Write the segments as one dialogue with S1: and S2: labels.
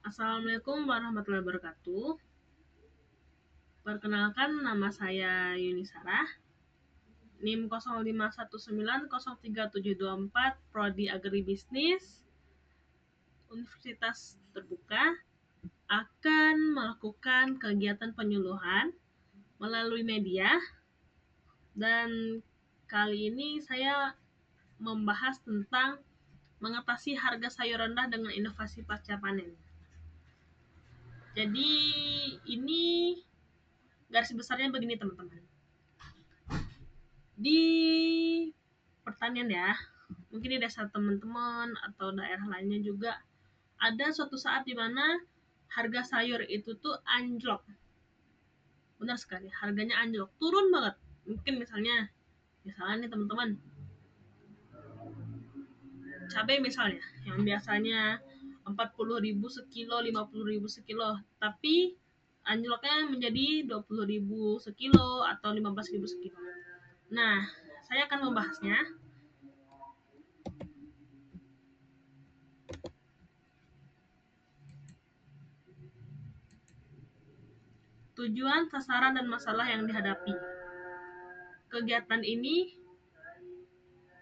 S1: Assalamualaikum warahmatullahi wabarakatuh. Perkenalkan, nama saya Yuni Sarah, NIM 0519037724, Prodi Agribisnis, Universitas Terbuka, akan melakukan kegiatan penyuluhan melalui media, dan kali ini saya membahas tentang mengatasi harga sayur rendah dengan inovasi pasca panen. Jadi ini garis besarnya begini teman-teman. Di pertanian ya, mungkin di desa teman-teman atau daerah lainnya juga ada suatu saat di mana harga sayur itu tuh anjlok. Benar sekali, harganya anjlok, turun banget. Mungkin misalnya nih teman-teman, cabai misalnya yang biasanya 40.000 sekilo, 50.000 sekilo, tapi anjloknya menjadi 20.000 sekilo atau 15.000 sekilo. Nah, saya akan membahasnya. Tujuan, sasaran, dan masalah yang dihadapi. Kegiatan ini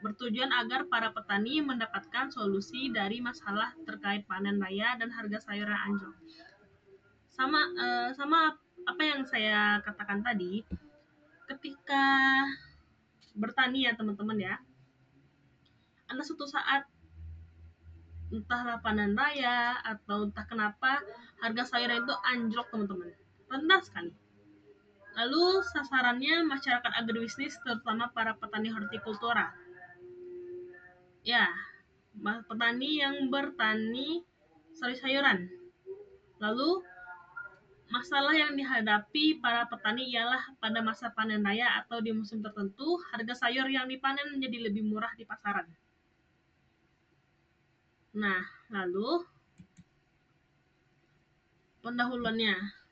S1: bertujuan agar para petani mendapatkan solusi dari masalah terkait panen raya dan harga sayur yang anjlok. Sama apa yang saya katakan tadi, ketika bertani ya teman-teman ya, ada suatu saat entahlah panen raya atau entah kenapa harga sayur itu anjlok teman-teman, rendah sekali. Lalu sasarannya masyarakat agribisnis, terutama para petani hortikultura. Ya, petani yang bertani sayur-sayuran. Lalu masalah yang dihadapi para petani ialah pada masa panen raya atau di musim tertentu, harga sayur yang dipanen menjadi lebih murah di pasaran. Nah, lalu pendahuluannya.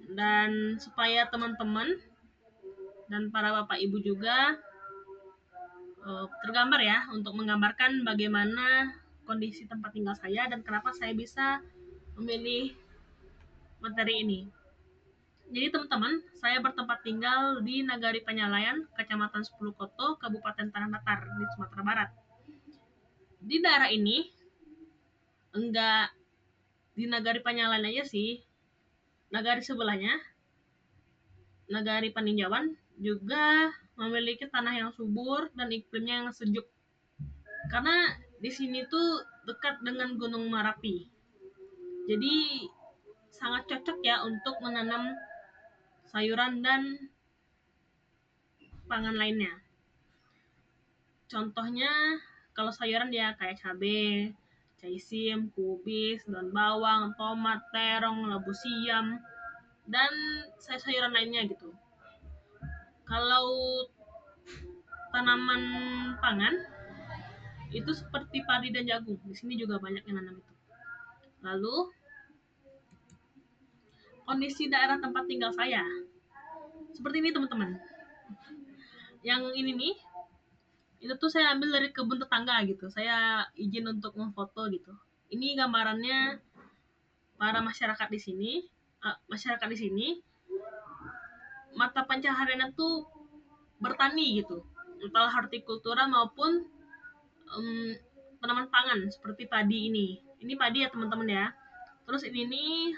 S1: Dan supaya teman-teman dan para bapak ibu juga tergambar ya, untuk menggambarkan bagaimana kondisi tempat tinggal saya dan kenapa saya bisa memilih materi ini. Jadi teman-teman, saya bertempat tinggal di Nagari Penyalayan, Kecamatan Sepulukoto, Kabupaten Tanah Datar di Sumatera Barat. Di daerah ini, enggak di Nagari Penyalayan aja sih, nagari sebelahnya, Nagari Paninjauan, juga memiliki tanah yang subur dan iklimnya yang sejuk. Karena di sini tuh dekat dengan Gunung Merapi. Jadi sangat cocok ya untuk menanam sayuran dan pangan lainnya. Contohnya kalau sayuran ya kayak cabai, caisim, kubis, daun bawang, tomat, terong, labu siam, dan sayur-sayuran lainnya gitu. Kalau tanaman pangan itu seperti padi dan jagung, di sini juga banyak yang nanam itu. Lalu kondisi daerah tempat tinggal saya seperti ini teman-teman. Yang ini nih, itu tuh saya ambil dari kebun tetangga gitu. Saya izin untuk memfoto gitu. Ini gambarannya para masyarakat di sini. Masyarakat di sini mata pencahariannya tuh bertani gitu, entah hortikultura maupun tanaman pangan seperti padi ini. Ini padi ya teman-teman ya. Terus ini nih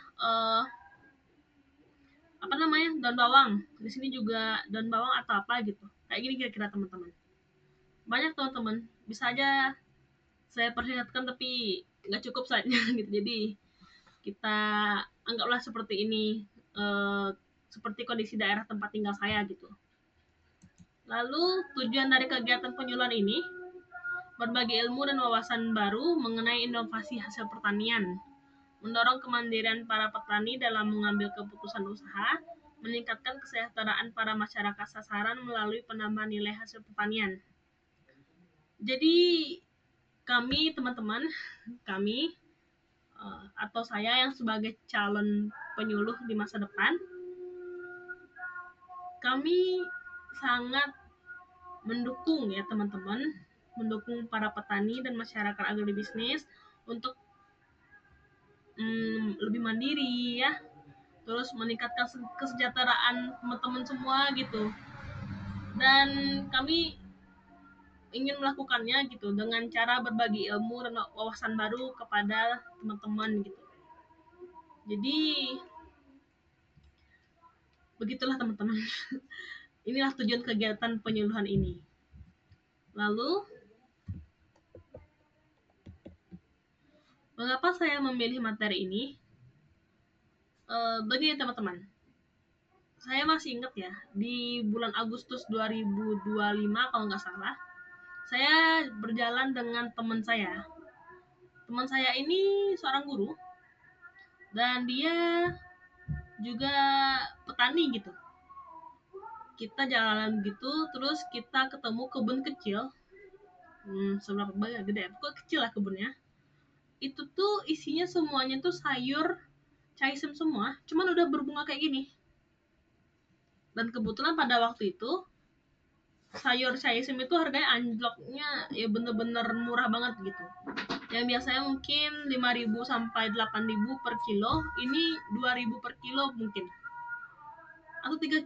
S1: apa namanya, daun bawang. Di sini juga daun bawang atau apa gitu. Kayak gini kira-kira teman-teman. Banyak teman-teman. Bisa aja saya perlihatkan tapi nggak cukup saja gitu. Jadi kita anggaplah seperti ini, seperti kondisi daerah tempat tinggal saya gitu. Lalu tujuan dari kegiatan penyuluhan ini berbagi ilmu dan wawasan baru mengenai inovasi hasil pertanian, mendorong kemandirian para petani dalam mengambil keputusan usaha, meningkatkan kesejahteraan para masyarakat sasaran melalui penambahan nilai hasil pertanian. Jadi kami teman-teman, kami atau saya yang sebagai calon penyuluh di masa depan, kami sangat mendukung ya teman-teman, mendukung para petani dan masyarakat agribisnis untuk lebih mandiri ya, terus meningkatkan kesejahteraan teman-teman semua gitu. Dan kami ingin melakukannya gitu dengan cara berbagi ilmu dan wawasan baru kepada teman-teman gitu. Jadi begitulah teman-teman. Inilah tujuan kegiatan penyuluhan ini. Lalu, mengapa saya memilih materi ini? Begini teman-teman, saya masih ingat ya, di bulan Agustus 2025 kalau nggak salah, saya berjalan dengan teman saya. Teman saya ini seorang guru, dan dia juga petani gitu. Kita jalan gitu, terus kita ketemu kebun kecil, seberapa banyak gede, kok kecil lah kebunnya. Itu tuh isinya semuanya tuh sayur caisem semua, cuman udah berbunga kayak gini. Dan kebetulan pada waktu itu sayur caisem itu harganya anjloknya ya bener-bener murah banget gitu. Yang biasanya mungkin 5.000 sampai 8.000 per kilo, ini 2.000 per kilo mungkin. Atau 3.000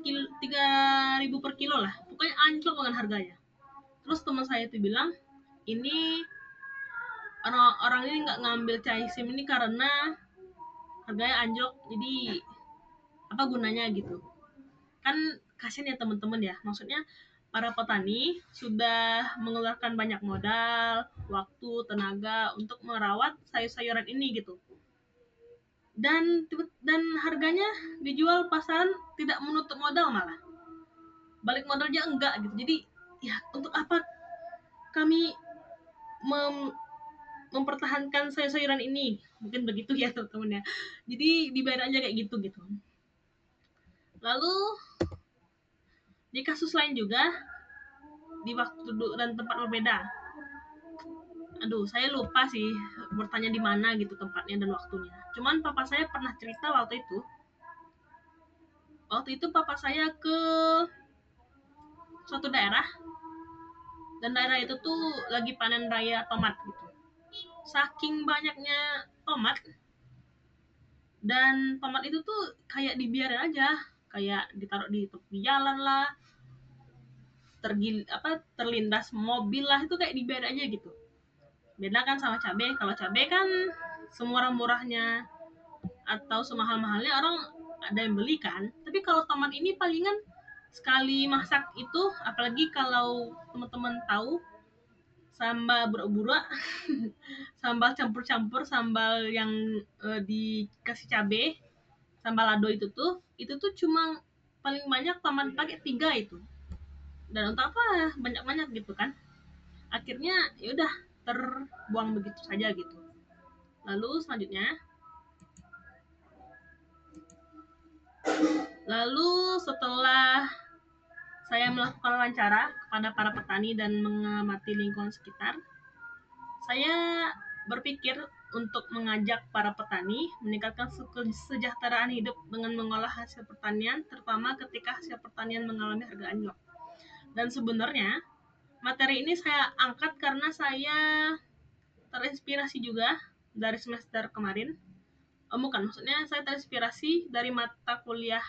S1: per kilo lah. Pokoknya anjlok banget harganya. Terus teman saya itu bilang, ini orang ini nggak ngambil caisem ini karena harganya anjlok, jadi apa gunanya gitu. Kan kasihan ya teman-teman ya, maksudnya para petani sudah mengeluarkan banyak modal, waktu, tenaga untuk merawat sayur-sayuran ini gitu. Dan harganya dijual pasaran tidak menutup modal, malah balik modalnya enggak gitu. Jadi ya untuk apa kami mempertahankan sayur-sayuran ini, mungkin begitu ya teman-teman ya. Jadi dibayar aja kayak gitu. Lalu di kasus lain juga, di waktu dan tempat berbeda. Aduh, saya lupa sih bertanya di mana gitu tempatnya dan waktunya. Cuman papa saya pernah cerita waktu itu. Waktu itu papa saya ke suatu daerah, dan daerah itu tuh lagi panen raya tomat gitu. Saking banyaknya tomat, dan tomat itu tuh kayak dibiarin aja, kayak ditaruh di tepi jalan lah, terlindas mobil lah, itu kayak dibiarin aja gitu. Beda kan sama cabai. Kalau cabai kan semurah-murahnya atau semahal-mahalnya orang ada yang beli kan. Tapi kalau tomat ini palingan sekali masak itu, apalagi kalau teman-teman tahu sambal bura-bura, sambal campur-campur, sambal yang dikasih cabai, sambal lado itu tuh cuma paling banyak tomat pakai 3 itu. Dan untuk apa banyak-banyak gitu kan? Akhirnya ya udah terbuang begitu saja gitu. Lalu selanjutnya, setelah saya melakukan wawancara kepada para petani dan mengamati lingkungan sekitar, saya berpikir untuk mengajak para petani meningkatkan kesejahteraan hidup dengan mengolah hasil pertanian, terutama ketika hasil pertanian mengalami harga anjlok. Dan sebenarnya materi ini saya angkat karena saya terinspirasi juga dari semester kemarin. Bukan, maksudnya saya terinspirasi dari mata kuliah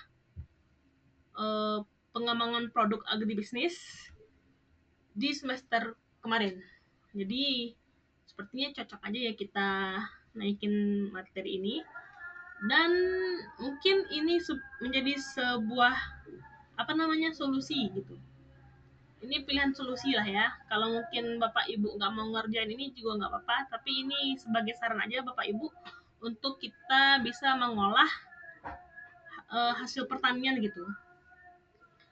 S1: pengembangan produk agribisnis di semester kemarin. Jadi sepertinya cocok aja ya kita naikin materi ini. Dan mungkin ini menjadi sebuah solusi gitu. Ini pilihan solusi lah ya. Kalau mungkin Bapak Ibu nggak mau ngerjain ini juga nggak apa-apa, tapi ini sebagai saran aja Bapak Ibu untuk kita bisa mengolah hasil pertanian gitu.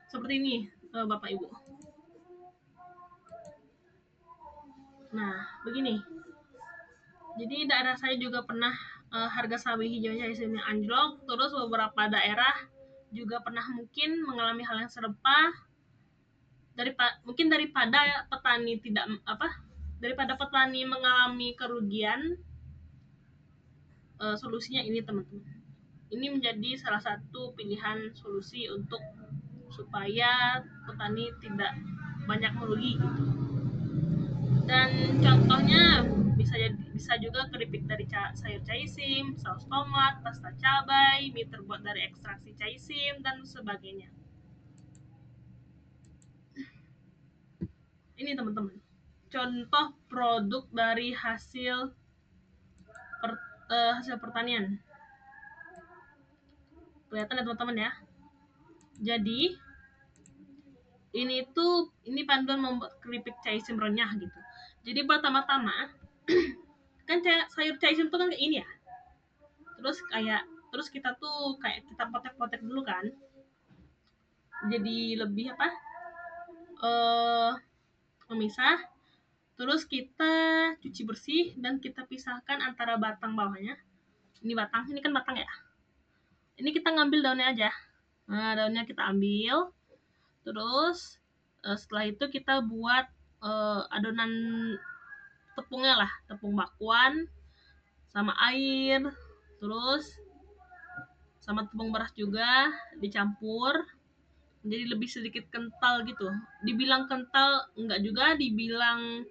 S1: Seperti ini Bapak Ibu. Nah, begini. Jadi daerah saya juga pernah harga sawi hijaunya hasilnya anjlok, terus beberapa daerah juga pernah mungkin mengalami hal yang serupa. Mungkin daripada petani mengalami kerugian, solusinya ini teman-teman. Ini menjadi salah satu pilihan solusi untuk supaya petani tidak banyak merugi gitu. Dan contohnya bisa juga keripik dari sayur caisim, saus tomat, pasta cabai, mie terbuat dari ekstraksi caisim, dan sebagainya. Ini teman-teman, contoh produk dari hasil pertanian. Kelihatan ya teman-teman ya. Jadi ini panduan membuat keripik caisim renyah gitu. Jadi pertama-tama kan sayur caisim tuh kan kayak ini ya. Terus kita potek-potek dulu kan. Jadi lebih memisah. Terus kita cuci bersih dan kita pisahkan antara batang bawahnya. Ini kan batang ya. Ini kita ngambil daunnya aja. Nah, daunnya kita ambil. Terus setelah itu kita buat adonan tepungnya lah, tepung bakwan sama air, terus sama tepung beras juga dicampur jadi lebih sedikit kental gitu. Dibilang kental enggak juga, dibilang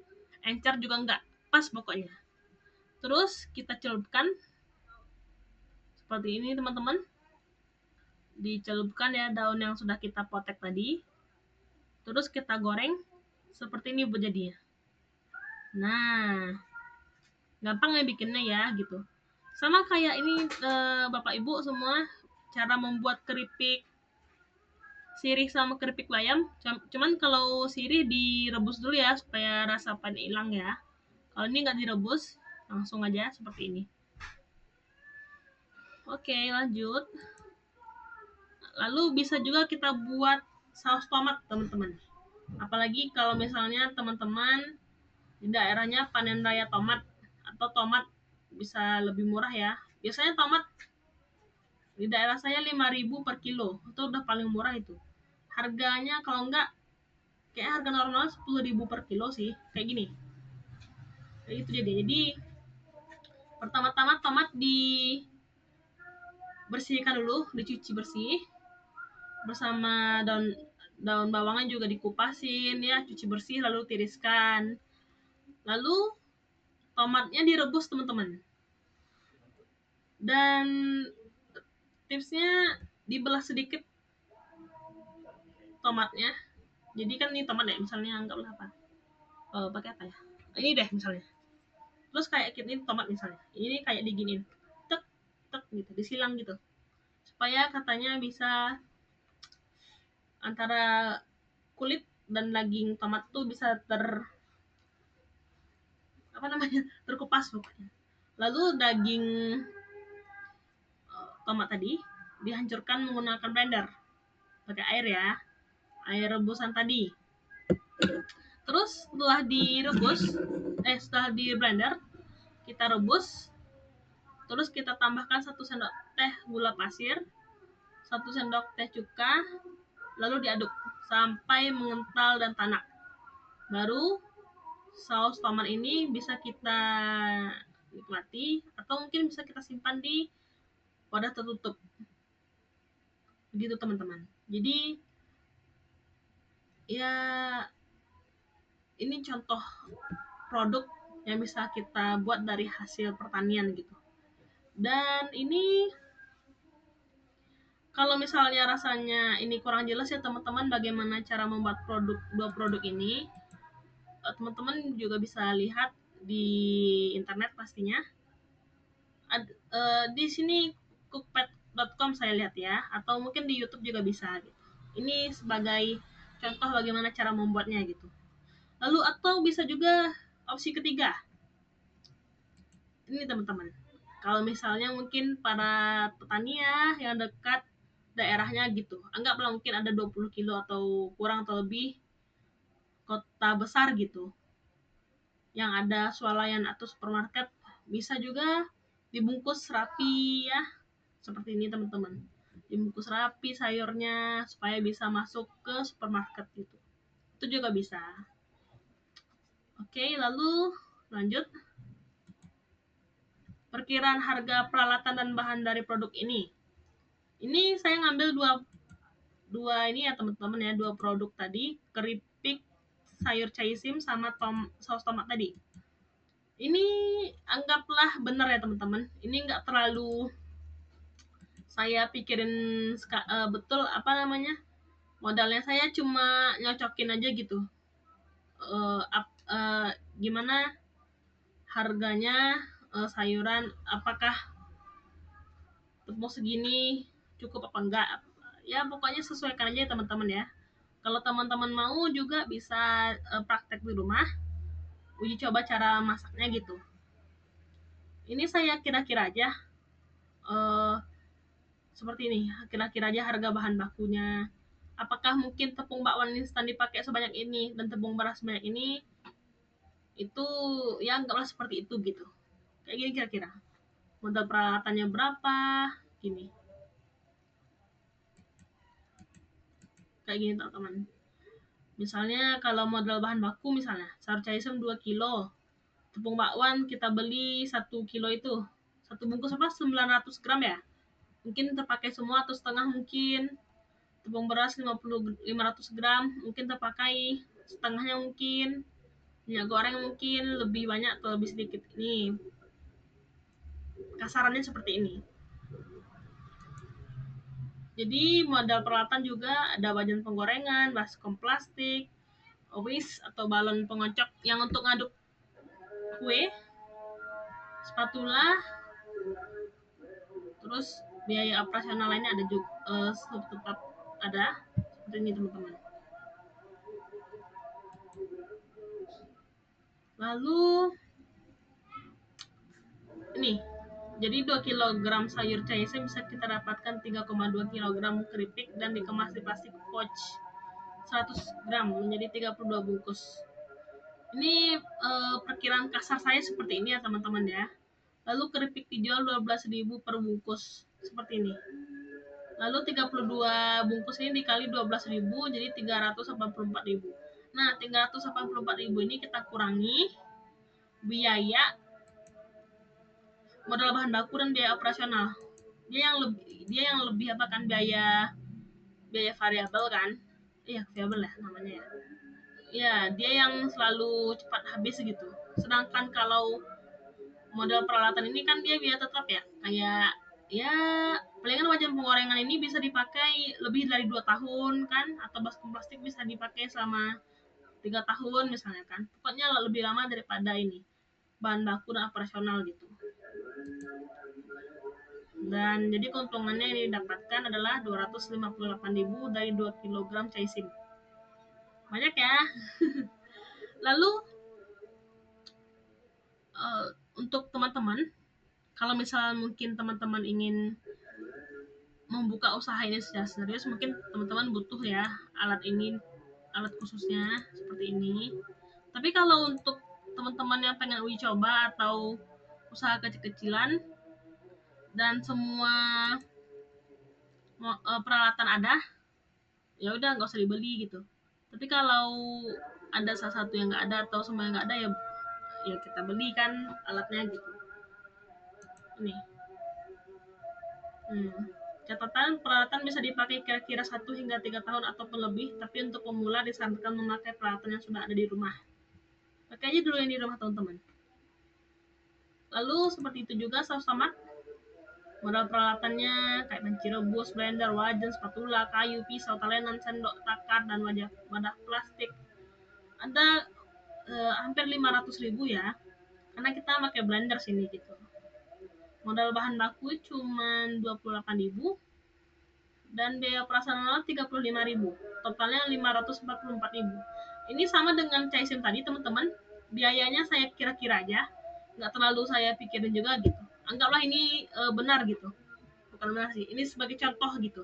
S1: encer juga enggak, pas pokoknya. Terus kita celupkan seperti ini teman-teman, dicelupkan ya daun yang sudah kita potek tadi, terus kita goreng seperti ini jadinya. Nah, gampang ya bikinnya ya gitu. Sama kayak ini Bapak Ibu semua, cara membuat keripik sirih sama keripik bayam. Cuman kalau sirih direbus dulu ya supaya rasa pahitnya hilang ya. Kalau ini nggak direbus, langsung aja seperti ini. Oke, lanjut. Lalu bisa juga kita buat saus tomat teman-teman. Apalagi kalau misalnya teman-teman di daerahnya panen raya tomat atau tomat bisa lebih murah ya. Biasanya tomat di daerah saya 5.000 per kilo, itu udah paling murah itu. Harganya kalau enggak kayak harga normal 10.000 per kilo sih, kayak gini. Kayak gitu jadi pertama-tama tomat dibersihkan dulu, dicuci bersih bersama daun bawangnya juga dikupasin ya, cuci bersih lalu tiriskan. Lalu tomatnya direbus teman-teman. Dan tipsnya dibelah sedikit tomatnya. Jadi kan ini tomat ya, misalnya anggaplah apa? Pakai apa ya? Ini deh misalnya. Terus kayak ini tomat misalnya. Ini kayak diginin. Tek tek gitu, disilang gitu. Supaya katanya bisa antara kulit dan daging tomat tuh bisa terkupas pokoknya. Lalu daging tomat tadi dihancurkan menggunakan blender pakai air ya, air rebusan tadi. Terus setelah di blender kita rebus, terus kita tambahkan 1 sendok teh gula pasir, 1 sendok teh cuka, lalu diaduk sampai mengental dan tanak. Baru saus tomat ini bisa kita nikmati atau mungkin bisa kita simpan di wadah tertutup. Begitu teman-teman. Jadi ya ini contoh produk yang bisa kita buat dari hasil pertanian gitu. Dan ini kalau misalnya rasanya ini kurang jelas ya teman-teman bagaimana cara membuat dua produk ini, teman-teman juga bisa lihat di internet pastinya. Di sini cookpad.com saya lihat ya, atau mungkin di YouTube juga bisa gitu. Ini sebagai contoh bagaimana cara membuatnya gitu. Lalu atau bisa juga opsi ketiga. Ini teman-teman. Kalau misalnya mungkin para petani ya yang dekat daerahnya gitu. Anggaplah mungkin ada 20 kilo atau kurang atau lebih kota besar gitu. Yang ada swalayan atau supermarket, bisa juga dibungkus rapi ya. Seperti ini teman-teman. Dibungkus rapi sayurnya supaya bisa masuk ke supermarket gitu. Itu juga bisa. Oke, lalu lanjut. Perkiraan harga peralatan dan bahan dari produk ini. Ini saya ngambil dua ini ya teman-teman ya, dua produk tadi, keripik sayur caisim sama saus tomat tadi. Ini anggaplah benar ya teman-teman, ini nggak terlalu saya pikirin betul apa namanya, modalnya saya cuma nyocokin aja gitu, uh, uh, gimana harganya, sayuran apakah tepung segini cukup apa enggak, ya pokoknya sesuaikan aja ya teman-teman ya. Kalau teman-teman mau juga bisa praktek di rumah, uji coba cara masaknya gitu. Ini saya kira-kira aja, uh, seperti ini, kira-kira aja harga bahan bakunya. Apakah mungkin tepung bakwan instan dipakai sebanyak ini dan tepung beras sebanyak ini, itu ya anggaplah seperti itu gitu. Kayak gini kira-kira. Modal peralatannya berapa, gini. Kayak gini teman-teman. Misalnya kalau modal bahan baku misalnya sayur caisem 2 kilo, tepung bakwan kita beli 1 kilo itu. Satu bungkus apa 900 gram ya? Mungkin terpakai semua atau setengah mungkin. Tepung beras 500 gram mungkin terpakai setengahnya mungkin. Minyak goreng mungkin lebih banyak atau lebih sedikit. Ini kasarannya seperti ini. Jadi modal peralatan juga ada wajan penggorengan, baskom plastik, whisk atau balon pengocok yang untuk ngaduk kue, spatula, terus biaya operasional lainnya ada juga, tetap ada seperti ini teman-teman. Lalu ini, jadi 2 kg sayur caise bisa kita dapatkan 3,2 kg keripik dan dikemas di plastik pouch 100 gram menjadi 32 bungkus. Ini perkiraan kasar saya seperti ini ya teman-teman ya. Lalu keripik dijual 12.000 per bungkus seperti ini. Lalu 32 bungkus ini dikali 12.000 jadi 384.000. Nah, 384.000 ini kita kurangi biaya modal bahan baku dan biaya operasional. Dia yang lebih apa kan, biaya variabel kan? Iya, variabel ya namanya ya. Ya, dia yang selalu cepat habis gitu. Sedangkan kalau modal peralatan ini kan dia biaya tetap ya. Kayak ya palingan wajan penggorengan ini bisa dipakai lebih dari 2 tahun kan, atau baskom plastik bisa dipakai selama 3 tahun misalnya kan. Pokoknya lebih lama daripada ini bahan baku dan operasional gitu. Dan jadi keuntungannya yang didapatkan adalah 258.000 dari 2 kg caisim. Banyak ya. Lalu untuk teman-teman, kalau misalnya mungkin teman-teman ingin membuka usaha ini secara serius, mungkin teman-teman butuh ya alat ini, alat khususnya seperti ini. Tapi kalau untuk teman-teman yang pengen uji coba atau usaha kecil-kecilan dan semua peralatan ada, ya udah nggak usah dibeli gitu. Tapi kalau ada salah satu yang nggak ada atau semua yang nggak ada, ya kita beli kan alatnya gitu. Ini catatan, peralatan bisa dipakai kira-kira 1 hingga 3 tahun ataupun lebih, tapi untuk pemula disarankan memakai peralatan yang sudah ada di rumah. Pakai aja dulu yang di rumah teman-teman. Lalu seperti itu juga saus tomat. Modal peralatannya kayak panci rebus, blender, wajan, spatula, kayu, pisau, talenan, sendok, takar, dan wadah plastik. Ada hampir 500.000 ya, karena kita pakai blender sini gitu. Modal bahan baku cuma 28.000 dan biaya operasional 35.000. Totalnya 544.000. Ini sama dengan caisim tadi teman-teman. Biayanya saya kira-kira aja, nggak terlalu saya pikirin juga gitu. Anggaplah ini benar gitu. Bukan benar sih, ini sebagai contoh gitu.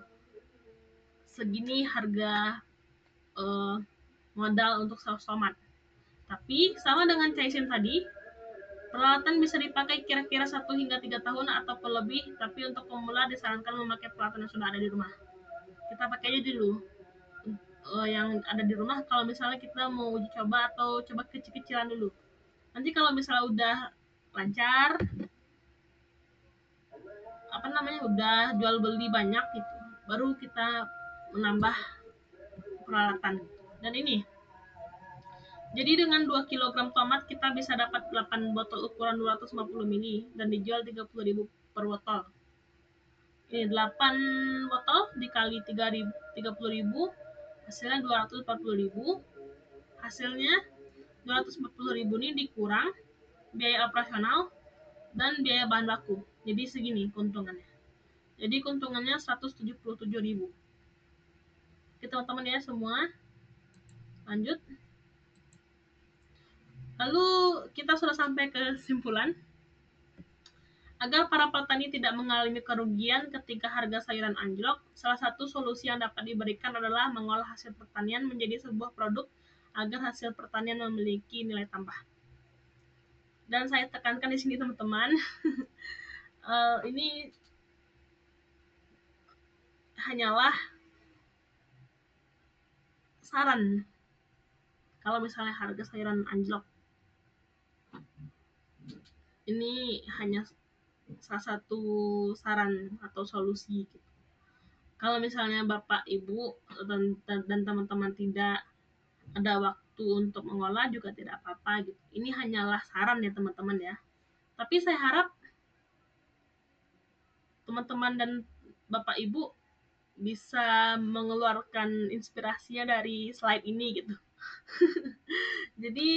S1: Segini harga modal untuk saus tomat. Tapi sama dengan caisim tadi, peralatan bisa dipakai kira-kira 1 hingga 3 tahun ataupun lebih, tapi untuk pemula disarankan memakai peralatan yang sudah ada di rumah. Kita pakai aja dulu yang ada di rumah kalau misalnya kita mau uji coba atau coba kecil-kecilan dulu. Nanti kalau misalnya udah lancar, apa namanya, udah jual beli banyak gitu, baru kita menambah peralatan. Dan ini Jadi dengan 2 kilogram tomat kita bisa dapat 8 botol ukuran 250 ml dan dijual 30.000 per botol. Ini 8 botol dikali 30.000 hasilnya 240.000. Hasilnya 240.000 ini dikurang biaya operasional dan biaya bahan baku. Jadi segini keuntungannya. Jadi keuntungannya 177.000. Oke teman-teman ya semua. Lanjut. Lalu kita sudah sampai ke kesimpulan. Agar para petani tidak mengalami kerugian ketika harga sayuran anjlok, salah satu solusi yang dapat diberikan adalah mengolah hasil pertanian menjadi sebuah produk agar hasil pertanian memiliki nilai tambah. Dan saya tekankan di sini teman-teman, ini hanyalah saran. Kalau misalnya harga sayuran anjlok, ini hanya salah satu saran atau solusi. Kalau misalnya Bapak, Ibu, dan teman-teman tidak ada waktu untuk mengolah juga tidak apa-apa gitu. Ini hanyalah saran ya teman-teman ya. Tapi saya harap teman-teman dan Bapak Ibu bisa mengeluarkan inspirasinya dari slide ini gitu. Jadi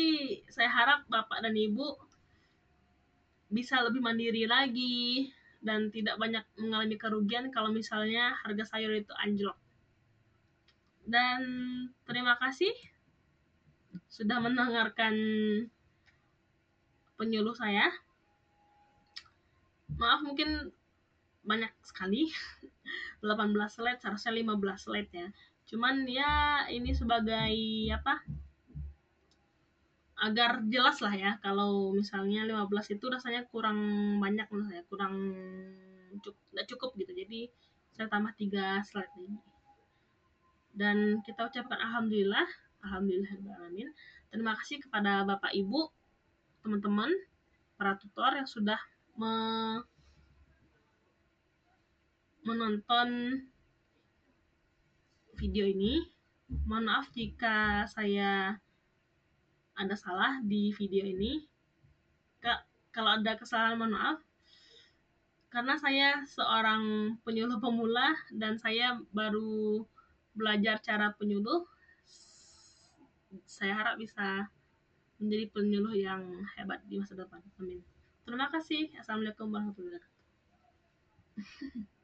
S1: saya harap Bapak dan Ibu bisa lebih mandiri lagi dan tidak banyak mengalami kerugian kalau misalnya harga sayur itu anjlok. Dan terima kasih sudah mendengarkan penyuluh saya. Maaf mungkin banyak sekali 18 slide, seharusnya 15 slide ya. Cuman ya ini sebagai apa? Agar jelas lah ya kalau misalnya 15 itu rasanya kurang banyak menurut saya, kurang nggak cukup gitu. Jadi saya tambah 3 slide ini. Dan kita ucapkan alhamdulillah, alhamdulillahirobbilalamin. Terima kasih kepada Bapak Ibu, teman-teman, para tutor yang sudah menonton video ini. Mohon maaf jika saya ada salah di video ini. Kalau ada kesalahan mohon maaf. Karena saya seorang penyuluh pemula dan saya baru belajar cara penyuluh. Saya harap bisa menjadi penyuluh yang hebat di masa depan. Amin. Terima kasih. Assalamualaikum warahmatullahi wabarakatuh.